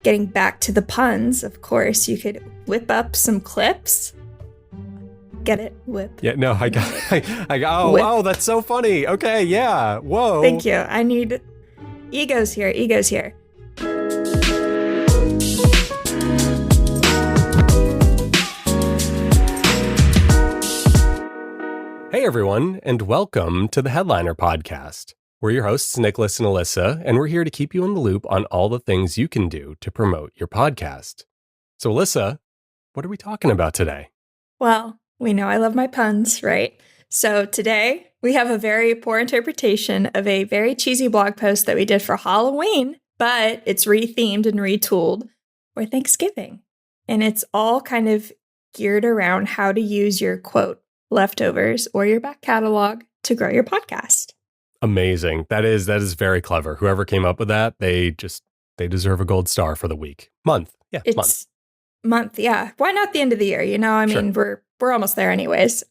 getting back to the puns, of course, you could whip up some clips. Get it? Whip. Yeah, no, I got oh, that's so funny. Okay, yeah. Whoa. Thank you. I need egos here. Hey everyone, and welcome to the Headliner Podcast. We're your hosts, Nicholas and Elissa, and we're here to keep you in the loop on all the things you can do to promote your podcast. So Elissa, what are we talking about today? Well, we know I love my puns, right? So today we have a very poor interpretation of a very cheesy blog post that we did for Halloween, but it's rethemed and retooled for Thanksgiving. And it's all kind of geared around how to use your quote leftovers or your back catalog to grow your podcast. Amazing. That is very clever. Whoever came up with that, they deserve a gold star for the week. Month. Yeah, month, yeah. Why not the end of the year? You know, I mean, we're almost there anyways.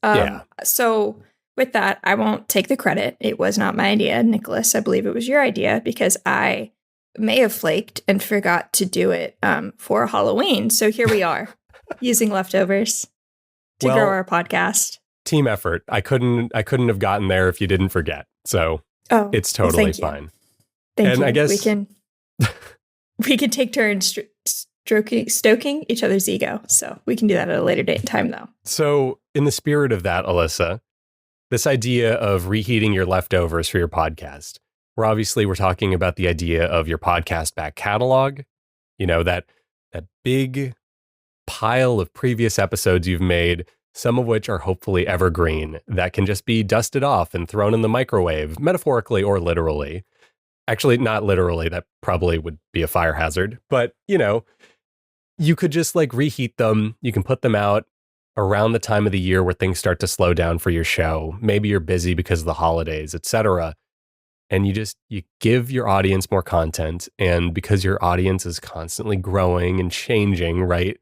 So with that, I won't take the credit. It was not my idea, Nicholas. I believe it was your idea because I may have flaked and forgot to do it for Halloween. So here we are using leftovers to grow our podcast. Team effort. I couldn't have gotten there if you didn't forget. So it's totally fine. Thank you. I guess we can take turns stoking each other's ego. So we can do that at a later date and time, though. So in the spirit of that, Elissa, this idea of reheating your leftovers for your podcast, we're talking about the idea of your podcast back catalog. You know, that big pile of previous episodes you've made, some of which are hopefully evergreen, that can just be dusted off and thrown in the microwave, metaphorically or literally. Actually, not literally, that probably would be a fire hazard. But, you know, you could just reheat them. You can put them out around the time of the year where things start to slow down for your show. Maybe you're busy because of the holidays, etc. And you give your audience more content. And because your audience is constantly growing and changing, right?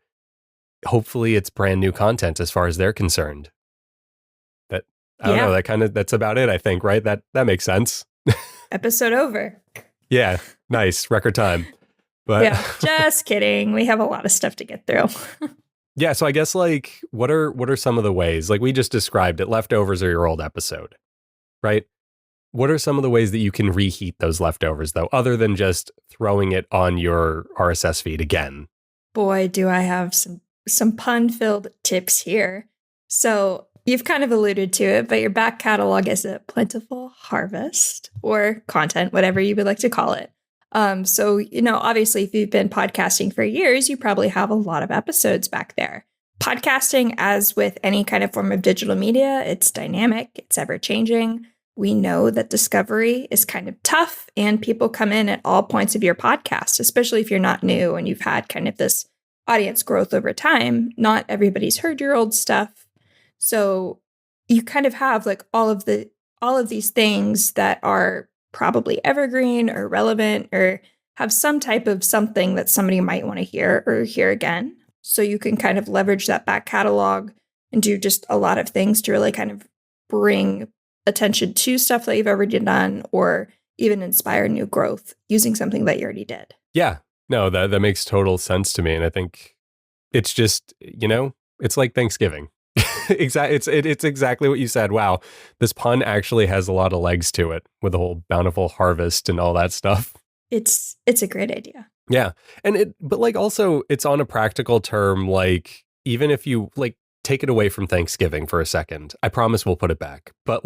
Hopefully it's brand new content as far as they're concerned. I don't know, that's about it, I think, right? That makes sense. Episode over. Yeah, nice. Record time. But yeah, just kidding. We have a lot of stuff to get through. Yeah, so I guess what are some of the ways? We just described it, leftovers are your old episode, right? What are some of the ways that you can reheat those leftovers though, other than just throwing it on your RSS feed again? Boy, do I have some pun-filled tips here. So you've kind of alluded to it, but your back catalog is a plentiful harvest or content, whatever you would like to call it. So, you know, obviously, if you've been podcasting for years, you probably have a lot of episodes back there. Podcasting, as with any kind of form of digital media, it's dynamic, it's ever-changing. We know that discovery is kind of tough, and people come in at all points of your podcast, especially if you're not new and you've had kind of this audience growth over time. Not everybody's heard your old stuff. So you kind of have all of these things that are probably evergreen or relevant or have some type of something that somebody might want to hear or hear again. So you can kind of leverage that back catalog and do just a lot of things to really kind of bring attention to stuff that you've already done or even inspire new growth using something that you already did. Yeah. No, that makes total sense to me. And I think it's just, you know, it's like Thanksgiving. It's exactly what you said. Wow. This pun actually has a lot of legs to it with the whole bountiful harvest and all that stuff. It's a great idea. Yeah. But also it's on a practical term, even if you take it away from Thanksgiving for a second, I promise we'll put it back. But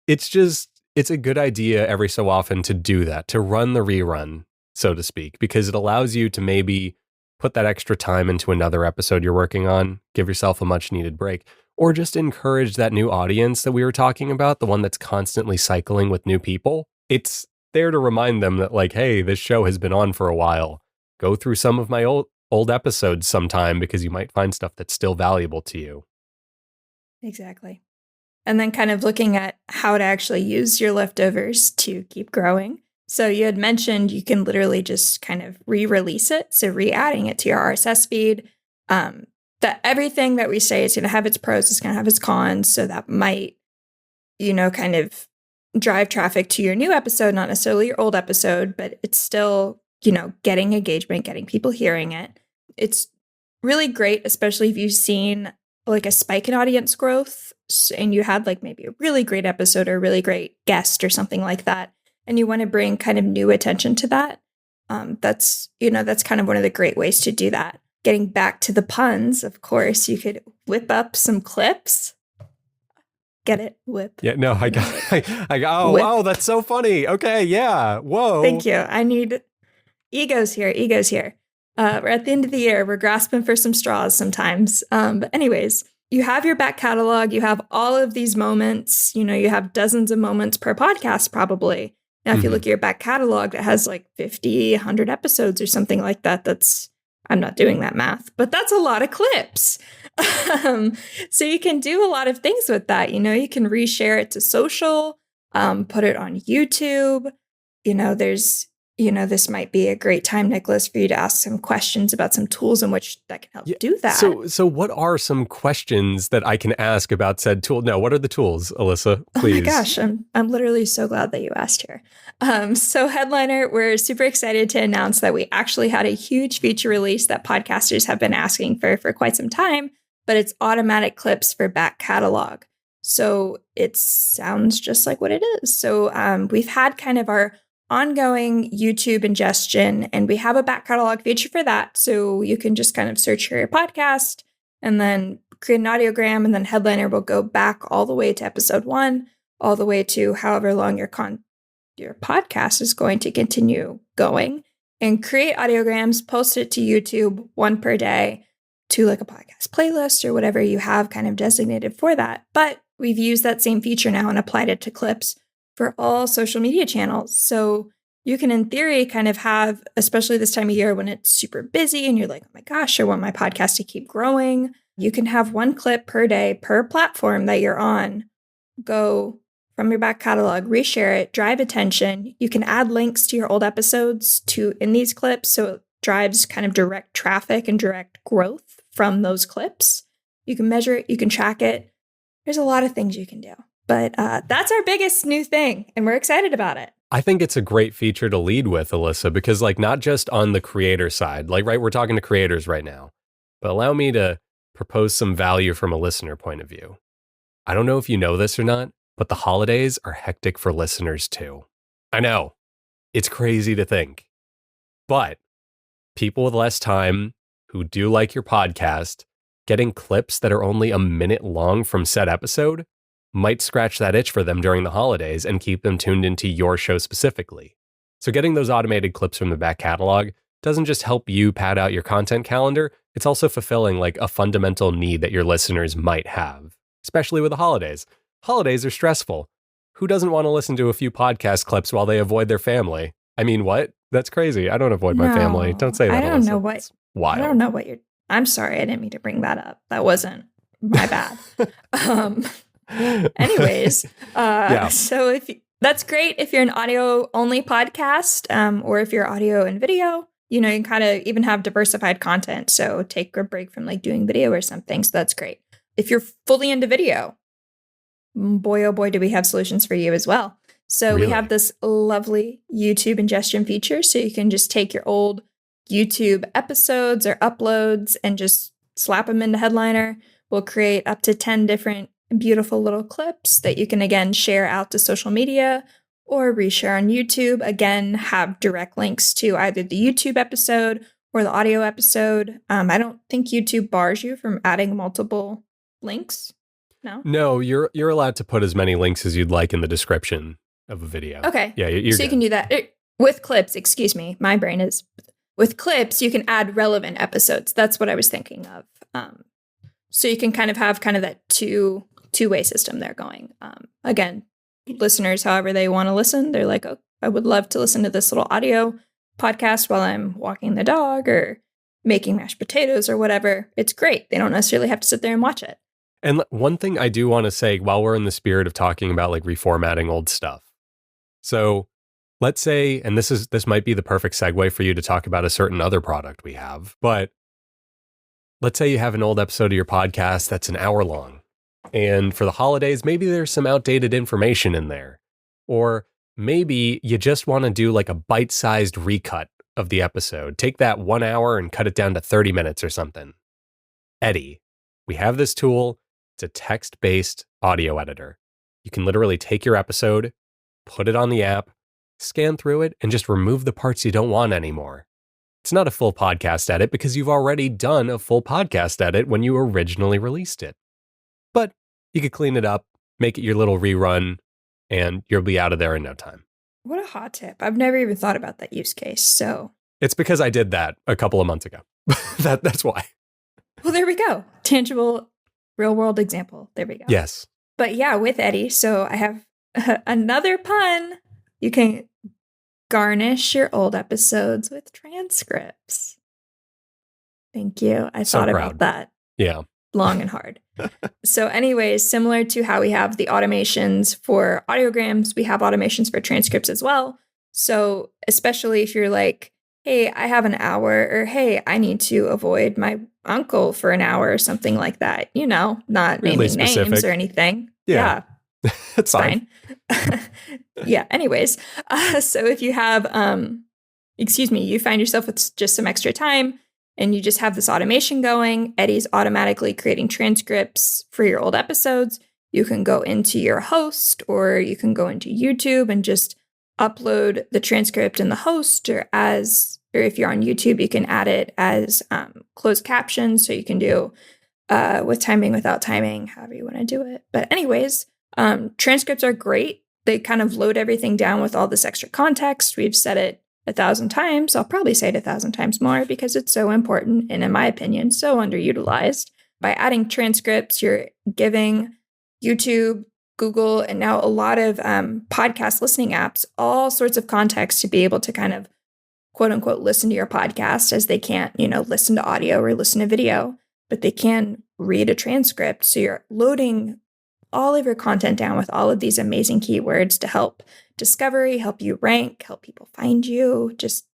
it's a good idea every so often to do that, to run the rerun, so to speak, because it allows you to maybe put that extra time into another episode you're working on, give yourself a much needed break, or just encourage that new audience that we were talking about, the one that's constantly cycling with new people. It's there to remind them that hey, this show has been on for a while. Go through some of my old episodes sometime because you might find stuff that's still valuable to you. Exactly. And then kind of looking at how to actually use your leftovers to keep growing. So you had mentioned you can literally just kind of re-release it. So re-adding it to your RSS feed. That everything that we say is going to have its pros, it's going to have its cons. So that might, kind of drive traffic to your new episode, not necessarily your old episode, but it's still getting engagement, getting people hearing it. It's really great, especially if you've seen like a spike in audience growth and you had like maybe a really great episode or a really great guest or something like that, and you want to bring kind of new attention to that. That's kind of one of the great ways to do that. Getting back to the puns, of course, you could whip up some clips. Get it? Whip. Yeah, no, I got, oh, that's so funny. Okay, yeah, whoa. Thank you. I need egos here. We're at the end of the year. We're grasping for some straws sometimes. But anyways, you have your back catalog. You have all of these moments. You have dozens of moments per podcast probably. Now, if you look at your back catalog, it has like 50, 100 episodes or something like that. I'm not doing that math, but that's a lot of clips. So you can do a lot of things with that. You can reshare it to social, put it on YouTube. This might be a great time, Nicholas, for you to ask some questions about some tools in which that can help do that. So what are some questions that I can ask about said tool? No, what are the tools, Elissa? Please. Oh my gosh, I'm literally so glad that you asked here. So Headliner, we're super excited to announce that we actually had a huge feature release that podcasters have been asking for quite some time, but it's automatic clips for back catalog. So it sounds just like what it is. So we've had kind of our ongoing YouTube ingestion, and we have a back catalog feature for that. So you can just kind of search for your podcast and then create an audiogram, and then Headliner will go back all the way to episode 1, all the way to however long your podcast is going to continue going, and create audiograms, post it to YouTube 1 per day to like a podcast playlist or whatever you have kind of designated for that. But we've used that same feature now and applied it to clips for all social media channels. So you can, in theory, kind of have, especially this time of year when it's super busy and you're like, oh my gosh, I want my podcast to keep growing. You can have 1 clip per day per platform that you're on. Go from your back catalog, reshare it, drive attention. You can add links to your old episodes in these clips. So it drives kind of direct traffic and direct growth from those clips. You can measure it, you can track it. There's a lot of things you can do. But that's our biggest new thing, and we're excited about it. I think it's a great feature to lead with, Elissa, because like not just on the creator side, like, right, we're talking to creators right now, but allow me to propose some value from a listener point of view. I don't know if you know this or not, but the holidays are hectic for listeners too. I know, it's crazy to think, but people with less time who do like your podcast, getting clips that are only a minute long from said episode might scratch that itch for them during the holidays and keep them tuned into your show specifically. So getting those automated clips from the back catalog doesn't just help you pad out your content calendar, it's also fulfilling like a fundamental need that your listeners might have, especially with the holidays. Holidays are stressful. Who doesn't want to listen to a few podcast clips while they avoid their family? I mean, what? That's crazy. I don't avoid my family. Don't say that. I don't Elissa. know what. It's wild. I don't know what you're. I'm sorry. I didn't mean to bring that up. That wasn't my bad. Anyways, so that's great if you're an audio only podcast, or if you're audio and video, you can kind of even have diversified content. So take a break from like doing video or something. So that's great. If you're fully into video, boy, oh boy, do we have solutions for you as well. So we have this lovely YouTube ingestion feature. So you can just take your old YouTube episodes or uploads and just slap them into Headliner. We'll create up to 10 different beautiful little clips that you can, again, share out to social media or reshare on YouTube. Again, have direct links to either the YouTube episode or the audio episode. I don't think YouTube bars you from adding multiple links. No, you're allowed to put as many links as you'd like in the description of a video. Okay. Yeah, you're so good. You can do that with clips. Excuse me. My brain is with clips. You can add relevant episodes. That's what I was thinking of. So you can kind of have that two-way system there going. Again, listeners, however they want to listen, they're like, oh, I would love to listen to this little audio podcast while I'm walking the dog or making mashed potatoes or whatever. It's great. They don't necessarily have to sit there and watch it. And one thing I do want to say while we're in the spirit of talking about like reformatting old stuff. So let's say, and this might be the perfect segue for you to talk about a certain other product we have, but let's say you have an old episode of your podcast that's an hour long. And for the holidays, maybe there's some outdated information in there. Or maybe you just want to do like a bite-sized recut of the episode. Take that 1 hour and cut it down to 30 minutes or something. Eddy. We have this tool. It's a text-based audio editor. You can literally take your episode, put it on the app, scan through it, and just remove the parts you don't want anymore. It's not a full podcast edit because you've already done a full podcast edit when you originally released it. But you could clean it up, make it your little rerun, and you'll be out of there in no time. What a hot tip. I've never even thought about that use case, so. It's because I did that a couple of months ago. That's why. Well, there we go. Tangible, real-world example. There we go. Yes. But yeah, with Eddy, so I have another pun. You can garnish your old episodes with transcripts. Thank you. I thought about that. Yeah. Long and hard. So anyways, similar to how we have the automations for audiograms, we have automations for transcripts as well. So especially if you're like, hey, I have an hour, or hey, I need to avoid my uncle for an hour or something like that, you know, not really naming names or anything. Yeah. It's fine. Yeah. Anyways, so if you have, you find yourself with just some extra time and you just have this automation going, Eddy's automatically creating transcripts for your old episodes. You can go into your host, or you can go into YouTube and just upload the transcript in the host, or if you're on YouTube, you can add it as closed captions. So you can do with timing, without timing, however you want to do it. But anyways, transcripts are great. They kind of load everything down with all this extra context. We've said it 1,000 times. I'll probably say it 1,000 times more because it's so important and, in my opinion, so underutilized. By adding transcripts, you're giving YouTube, Google, and now a lot of podcast listening apps all sorts of context to be able to kind of quote unquote listen to your podcast, as they can't, listen to audio or listen to video, but they can read a transcript. So you're loading all of your content down with all of these amazing keywords to help discovery, help you rank, help people find you, just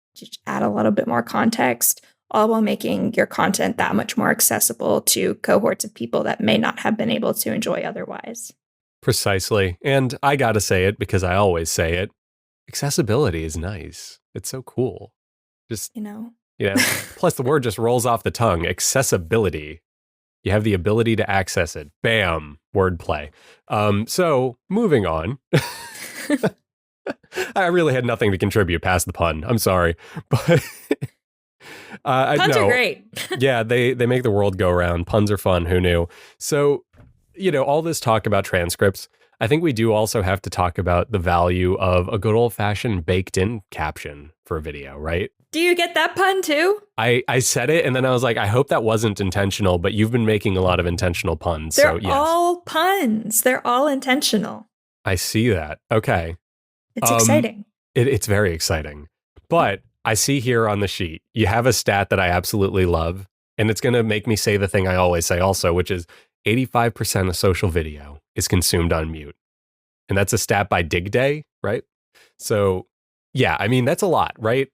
add a little bit more context, all while making your content that much more accessible to cohorts of people that may not have been able to enjoy otherwise. Precisely. And I got to say it because I always say it. Accessibility is nice. It's so cool. Just, plus the word just rolls off the tongue. Accessibility. You have the ability to access it. Bam. Wordplay. So moving on. I really had nothing to contribute past the pun. I'm sorry. But puns are great. Yeah, they make the world go round. Puns are fun. Who knew? So, all this talk about transcripts, I think we do also have to talk about the value of a good old-fashioned baked-in caption for a video, right? Do you get that pun too? I said it, and then I was like, I hope that wasn't intentional, but you've been making a lot of intentional puns. They're so yes. all puns. They're all intentional. I see that. Okay. It's exciting. It's very exciting. But I see here on the sheet, you have a stat that I absolutely love, and it's going to make me say the thing I always say also, which is 85% of social video is consumed on mute. And that's a stat by Dig Day, right? So, yeah, I mean, that's a lot, right?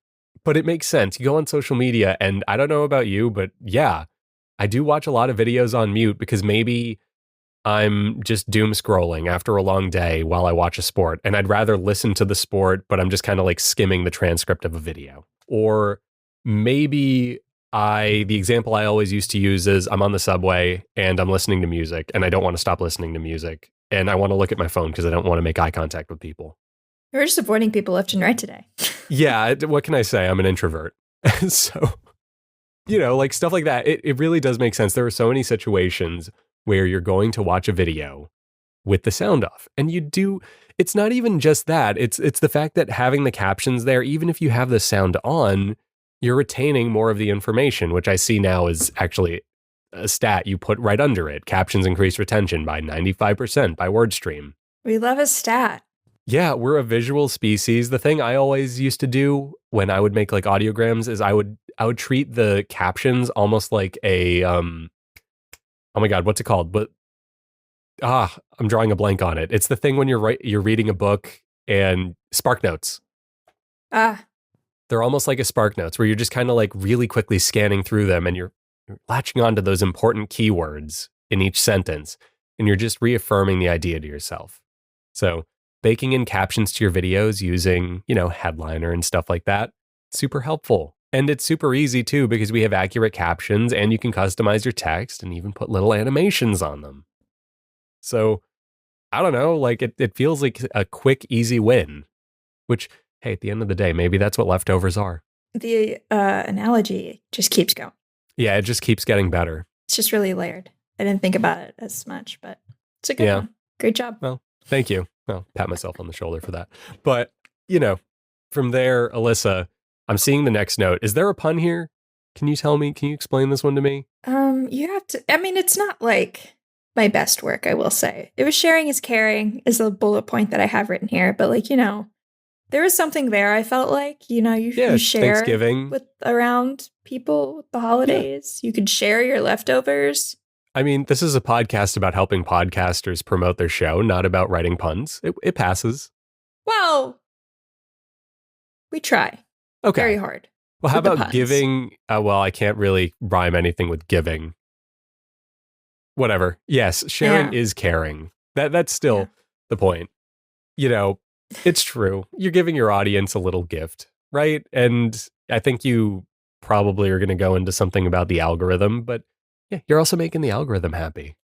But it makes sense. You go on social media, and I don't know about you, but yeah, I do watch a lot of videos on mute because maybe I'm just doom scrolling after a long day while I watch a sport, and I'd rather listen to the sport, but I'm just kind of like skimming the transcript of a video. Or maybe the example I always used to use is I'm on the subway and I'm listening to music and I don't want to stop listening to music and I want to look at my phone because I don't want to make eye contact with people. We're just avoiding people left and right today. Yeah, what can I say? I'm an introvert. So, like stuff like that, it really does make sense. There are so many situations where you're going to watch a video with the sound off. And it's not even just that. It's the fact that having the captions there, even if you have the sound on, you're retaining more of the information, which I see now is actually a stat you put right under it. Captions increase retention by 95% by WordStream. We love a stat. Yeah, we're a visual species. The thing I always used to do when I would make like audiograms is I would treat the captions almost like a oh my God, what's it called? But I'm drawing a blank on it. It's the thing when you're reading a book and Spark Notes. They're almost like a Spark Notes where you're just kind of like really quickly scanning through them and you're latching onto those important keywords in each sentence and you're just reaffirming the idea to yourself. So baking in captions to your videos using, headliner and stuff like that, super helpful. And it's super easy too, because we have accurate captions and you can customize your text and even put little animations on them. So I don't know, like it feels like a quick, easy win, which, hey, at the end of the day, maybe that's what leftovers are. The analogy just keeps going. Yeah, it just keeps getting better. It's just really layered. I didn't think about it as much, but it's a good one. Great job. Well, thank you. I'll pat myself on the shoulder for that. But, you know, from there, Elissa, I'm seeing the next note. Is there a pun here? Can you tell me? Can you explain this one to me? You have to, I mean, it's not like my best work, I will say. It was sharing is caring is a bullet point that I have written here, but like, you know, there was something there. I felt like, you know, you share Thanksgiving with around people with the holidays. Yeah. You could share your leftovers. I mean, this is a podcast about helping podcasters promote their show, not about writing puns. It passes. Well, we try. Okay. Very hard. Well, how about giving? Well, I can't really rhyme anything with giving. Whatever. Yes, sharing is caring. That's still the point. You know, it's true. You're giving your audience a little gift, right? And I think you probably are going to go into something about the algorithm, but yeah, you're also making the algorithm happy.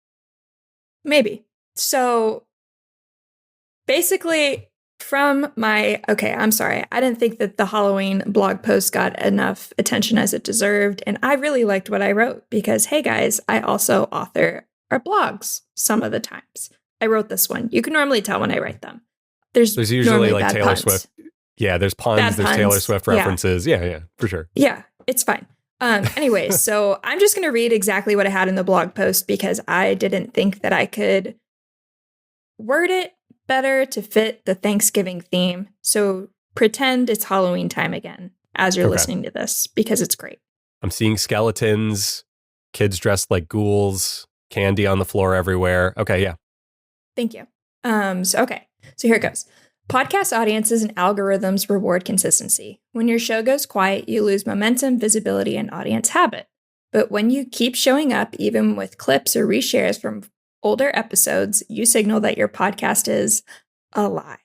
Maybe. So basically, I'm sorry. I didn't think that the Halloween blog post got enough attention as it deserved. And I really liked what I wrote because, hey guys, I also author our blogs some of the times. I wrote this one. You can normally tell when I write them. There's usually like Taylor Swift. Yeah, there's puns, there's Taylor Swift references. Yeah, for sure. Yeah, it's fine. Anyway, so I'm just going to read exactly what I had in the blog post because I didn't think that I could word it better to fit the Thanksgiving theme. So pretend it's Halloween time again as you're listening to this because it's great. I'm seeing skeletons, kids dressed like ghouls, candy on the floor everywhere. Okay, yeah. Thank you. So here it goes. Podcast audiences and algorithms reward consistency. When your show goes quiet, you lose momentum, visibility, and audience habit. But when you keep showing up, even with clips or reshares from older episodes, you signal that your podcast is alive.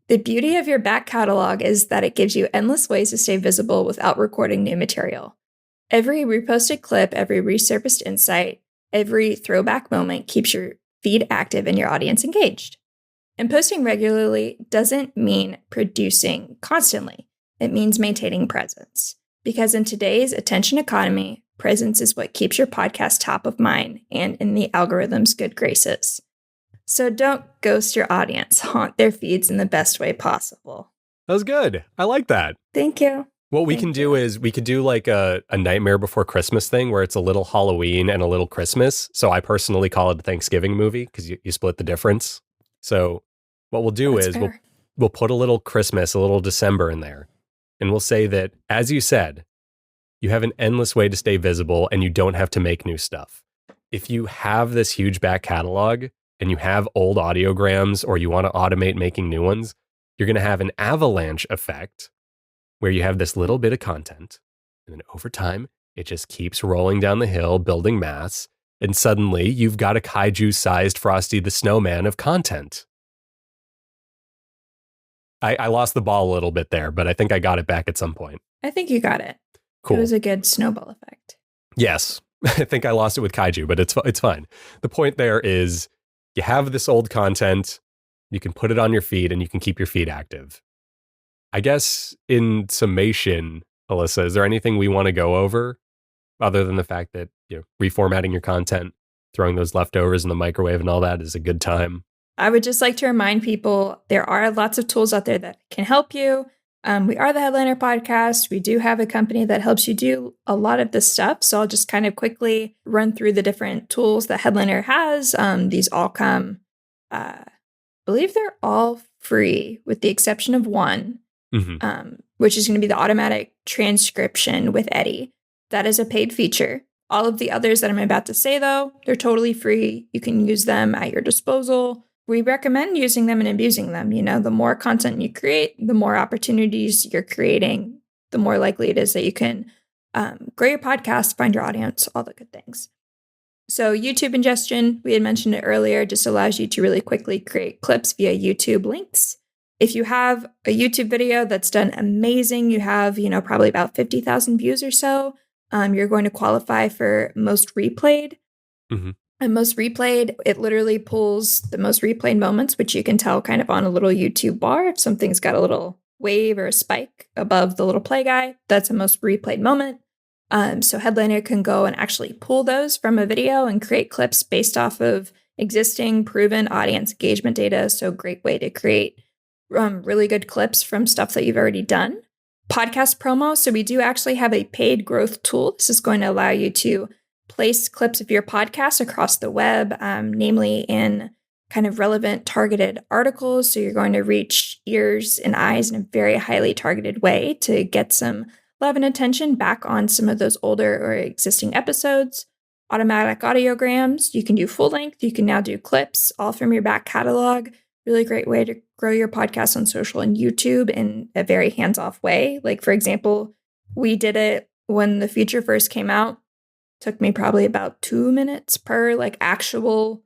The beauty of your back catalog is that it gives you endless ways to stay visible without recording new material. Every reposted clip, every resurfaced insight, every throwback moment keeps your feed active and your audience engaged. And posting regularly doesn't mean producing constantly. It means maintaining presence. Because in today's attention economy, presence is what keeps your podcast top of mind and in the algorithm's good graces. So don't ghost your audience. Haunt their feeds in the best way possible. That was good. I like that. Thank you. What we can do is we could do like a Nightmare Before Christmas thing where it's a little Halloween and a little Christmas. So I personally call it a Thanksgiving movie because you split the difference. So what we'll do is we'll put a little Christmas, a little December in there. And we'll say that, as you said, you have an endless way to stay visible and you don't have to make new stuff. If you have this huge back catalog and you have old audiograms or you want to automate making new ones, you're going to have an avalanche effect where you have this little bit of content. And then over time, it just keeps rolling down the hill, building mass. And suddenly you've got a kaiju-sized Frosty the Snowman of content. I lost the ball a little bit there, but I think I got it back at some point. I think you got it. Cool. It was a good snowball effect. Yes. I think I lost it with kaiju, but it's fine. The point there is you have this old content, you can put it on your feed, and you can keep your feed active. I guess in summation, Elissa, is there anything we want to go over other than the fact that reformatting your content, throwing those leftovers in the microwave and all that is a good time? I would just like to remind people there are lots of tools out there that can help you. We are the Headliner Podcast. We do have a company that helps you do a lot of this stuff. So I'll just kind of quickly run through the different tools that Headliner has. These all come, I believe they're all free with the exception of one, which is going to be the automatic transcription with Eddy. That is a paid feature. All of the others that I'm about to say, though, they're totally free. You can use them at your disposal. We recommend using them and abusing them. The more content you create, the more opportunities you're creating, the more likely it is that you can grow your podcast, find your audience, all the good things. So YouTube ingestion, we had mentioned it earlier, just allows you to really quickly create clips via YouTube links. if you have a YouTube video that's done amazing, you have, probably about 50,000 views or so, you're going to qualify for most replayed. Mm-hmm. And most replayed, it literally pulls the most replayed moments, which you can tell kind of on a little YouTube bar. If something's got a little wave or a spike above the little play guy, that's a most replayed moment. So Headliner can go and actually pull those from a video and create clips based off of existing proven audience engagement data. So great way to create really good clips from stuff that you've already done. Podcast promo. So we do actually have a paid growth tool. This is going to allow you to place clips of your podcast across the web, namely in kind of relevant targeted articles. So you're going to reach ears and eyes in a very highly targeted way to get some love and attention back on some of those older or existing episodes. Automatic audiograms. You can do full length. You can now do clips, all from your back catalog. Really great way to grow your podcast on social and YouTube in a very hands-off way. Like, for example, we did it when the feature first came out. Took me probably about 2 minutes per actual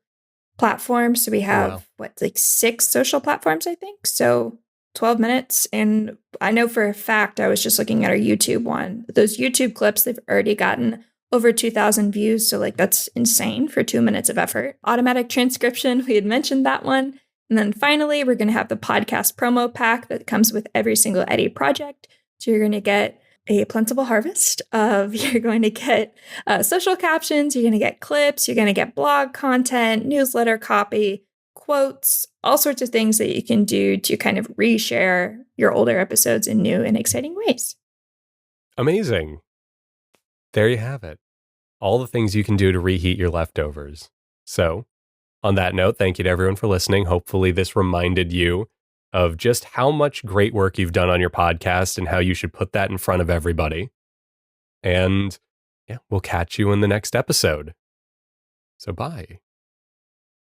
platform. So we have 6 social platforms, I think. So 12 minutes. And I know for a fact, I was just looking at our YouTube one. Those YouTube clips, they've already gotten over 2,000 views. So that's insane for 2 minutes of effort. Automatic transcription, we had mentioned that one. And then finally, we're going to have the podcast promo pack that comes with every single Eddy project. So you're going to get a plentiful harvest you're going to get social captions, you're going to get clips, you're going to get blog content, newsletter copy, quotes, all sorts of things that you can do to kind of reshare your older episodes in new and exciting ways. Amazing. There you have it. All the things you can do to reheat your leftovers. So, on that note, thank you to everyone for listening. Hopefully this reminded you of just how much great work you've done on your podcast and how you should put that in front of everybody. And we'll catch you in the next episode. So bye.